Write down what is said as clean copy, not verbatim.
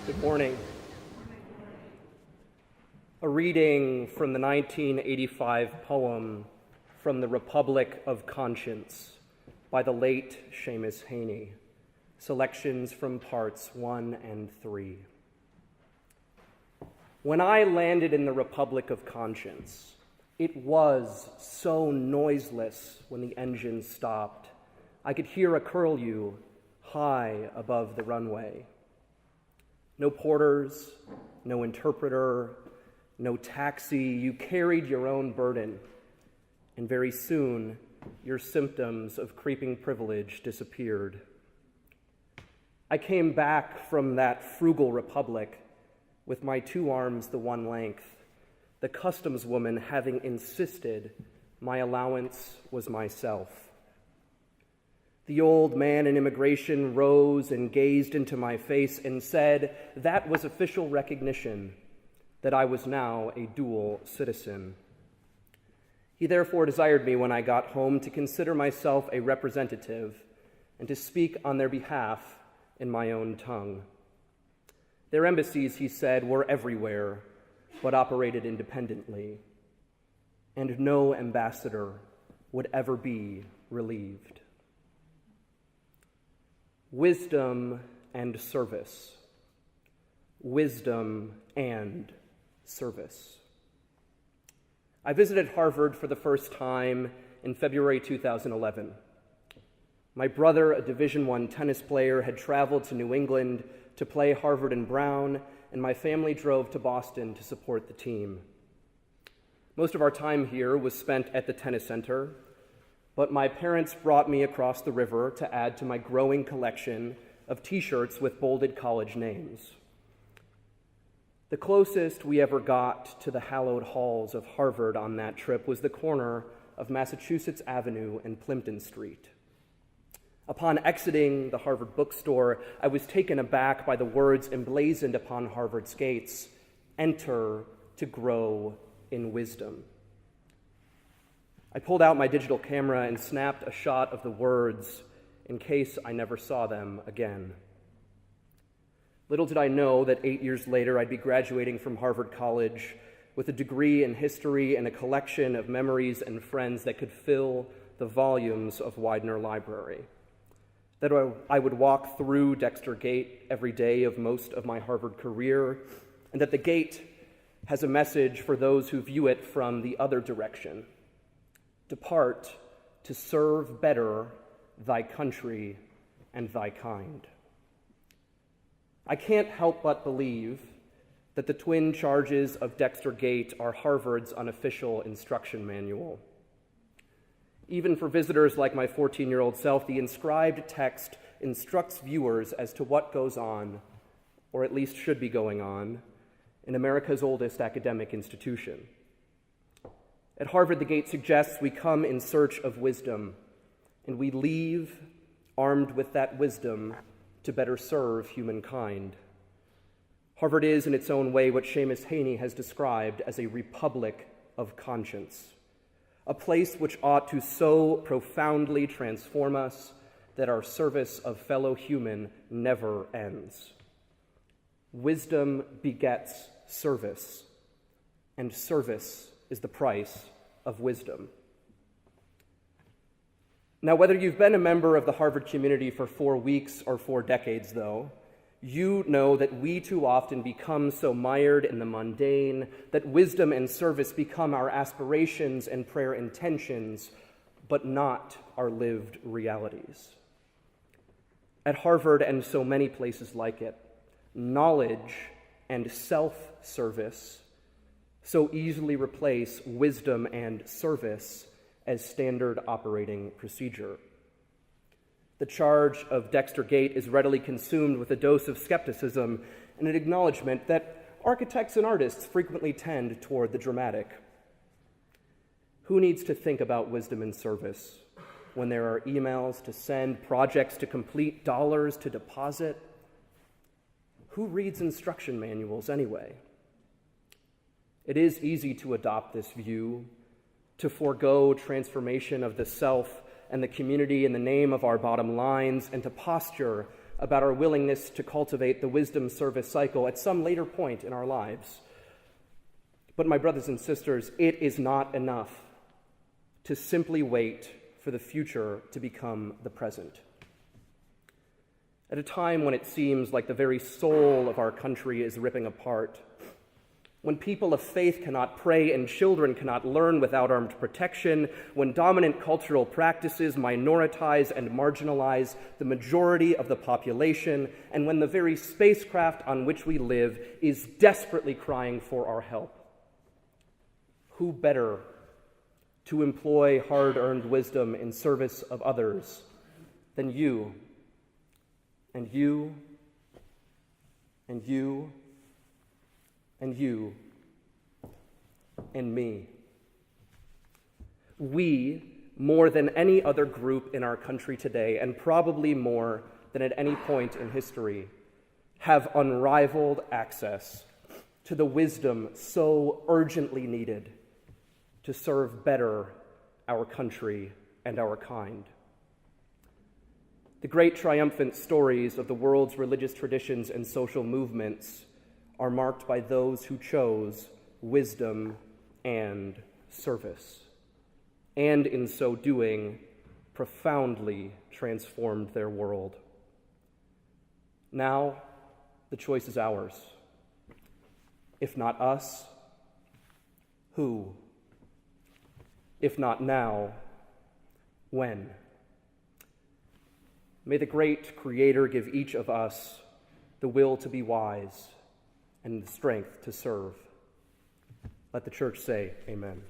Good morning. A reading from the 1985 poem From the Republic of Conscience by the late Schafer Haney. Selections from parts 1 and 3. When I landed in the Republic of Conscience, it was so noiseless when the engine stopped. I could hear a curlew high above the runway. No porters, no interpreter, no taxi. You carried your own burden, and very soon your symptoms of creeping privilege disappeared. I came back from that frugal republic with my 2 arms the one length, the customs woman having insisted my allowance was myself. The old man in immigration rose and gazed into my face and said that was official recognition that I was now a dual citizen. He therefore desired me when I got home to consider myself a representative and to speak on their behalf in my own tongue. Their embassies, he said, were everywhere, but operated independently, and no ambassador would ever be relieved. Wisdom and service. Wisdom and service. I visited Harvard for the first time in February 2011. My brother, a Division I tennis player, had traveled to New England to play Harvard and Brown, and my family drove to Boston to support the team. Most of our time here was spent at the tennis center, but my parents brought me across the river to add to my growing collection of T-shirts with bolded college names. The closest we ever got to the hallowed halls of Harvard on that trip was the corner of Massachusetts Avenue and Plimpton Street. Upon exiting the Harvard bookstore, I was taken aback by the words emblazoned upon Harvard's gates, "Enter to grow in wisdom." I pulled out my digital camera and snapped a shot of the words in case I never saw them again. Little did I know that 8 years later I'd be graduating from Harvard College with a degree in history and a collection of memories and friends that could fill the volumes of Widener Library. That I would walk through Dexter Gate every day of most of my Harvard career, and that the gate has a message for those who view it from the other direction. Depart to serve better thy country and thy kind. I can't help but believe that the twin charges of Dexter Gate are Harvard's unofficial instruction manual. Even for visitors like my 14-year-old self, the inscribed text instructs viewers as to what goes on, or at least should be going on, in America's oldest academic institution. At Harvard, the gate suggests we come in search of wisdom, and we leave armed with that wisdom to better serve humankind. Harvard is, in its own way, what Schafer Haney has described as a republic of conscience, a place which ought to so profoundly transform us that our service of fellow human never ends. Wisdom begets service, and service is the price of wisdom. Now, whether you've been a member of the Harvard community for 4 weeks or 4 decades, though, you know that we too often become so mired in the mundane that wisdom and service become our aspirations and prayer intentions, but not our lived realities. At Harvard and so many places like it, knowledge and self-service so easily replace wisdom and service as standard operating procedure. The charge of Dexter Gate is readily consumed with a dose of skepticism and an acknowledgement that architects and artists frequently tend toward the dramatic. Who needs to think about wisdom and service when there are emails to send, projects to complete, dollars to deposit? Who reads instruction manuals anyway? It is easy to adopt this view, to forego transformation of the self and the community in the name of our bottom lines, and to posture about our willingness to cultivate the wisdom service cycle at some later point in our lives. But my brothers and sisters, it is not enough to simply wait for the future to become the present. At a time when it seems like the very soul of our country is ripping apart, when people of faith cannot pray and children cannot learn without armed protection, when dominant cultural practices minoritize and marginalize the majority of the population, and when the very spacecraft on which we live is desperately crying for our help, who better to employ hard-earned wisdom in service of others than you, and you, and you, and you, and me? We, more than any other group in our country today, and probably more than at any point in history, have unrivaled access to the wisdom so urgently needed to serve better our country and our kind. The great triumphant stories of the world's religious traditions and social movements are marked by those who chose wisdom and service, and in so doing, profoundly transformed their world. Now, the choice is ours. If not us, who? If not now, when? May the great Creator give each of us the will to be wise and the strength to serve. Let the church say, amen.